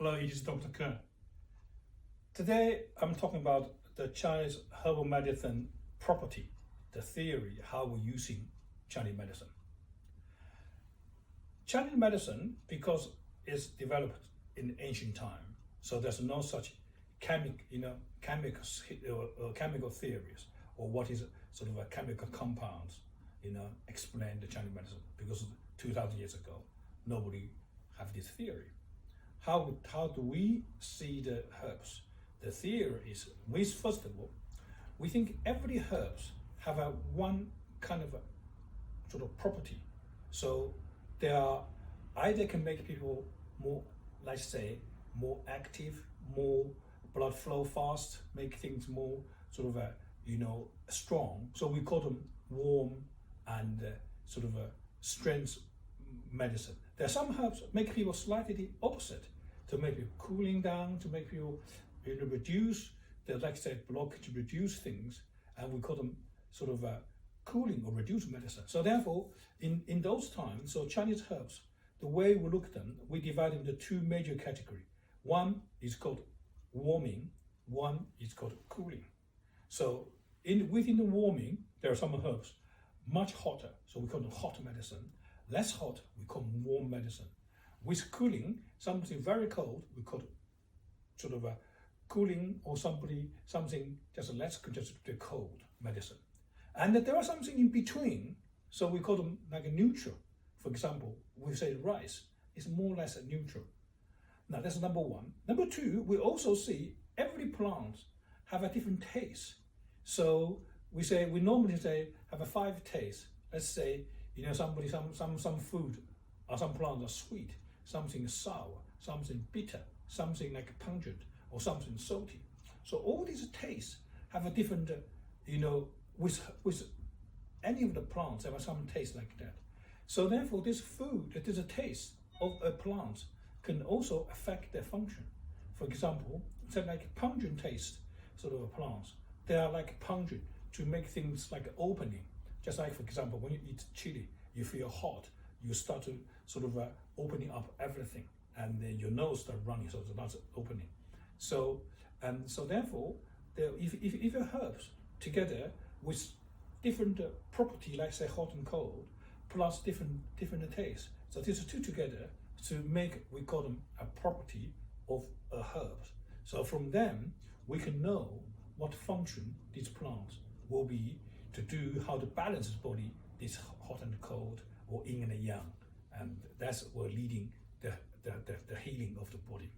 Hello, it is Dr. Ke. Today I'm talking about the Chinese herbal medicine property, the theory, how we're using Chinese medicine. Chinese medicine, because it's developed in ancient time, so there's no such chemical theories or what is sort of a chemical compounds, explain the Chinese medicine, because 2,000 years ago, nobody have this theory. How do we see the herbs? The theory is, first of all, we think every herbs have one kind of a sort of property. So they are either can make people more, let's say, more active, more blood flow fast, make things more sort of strong. So we call them warm and sort of a strength medicine. There are some herbs make people slightly the opposite, to make people cooling down, to make people reduce the, like I said, blockage, reduce things, and we call them sort of cooling or reduced medicine. So therefore, in those times, so Chinese herbs, the way we look at them, we divide them into two major categories. One is called warming, one is called cooling. So within the warming, there are some herbs much hotter, so we call them hot medicine. Less hot, we call them warm medicine. With cooling, something very cold, we call sort of a cooling, or something just less just the cold medicine. And there are something in between, so we call them like a neutral. For example, we say rice is more or less a neutral. Now that's number one. Number two, we also see every plant have a different taste. So we normally say have a 5 tastes. Let's say, some food or some plants are sweet, something sour, something bitter, something like pungent, or something salty. So all these tastes have a different, with any of the plants, there are some taste like that. So therefore, this a taste of a plant can also affect their function. For example, say like pungent taste sort of plants, they are like pungent to make things like opening. Just like, for example, when you eat chili, you feel hot, you start to sort of opening up everything, and then your nose starts running, so it's not opening. So therefore, if herbs together with different property, like say hot and cold, plus different tastes, so these two together to make, we call them a property of herbs. So from them, we can know what function these plants will be to do, how to balance the body, this hot and cold, or yin and yang, and that's what leading the healing of the body.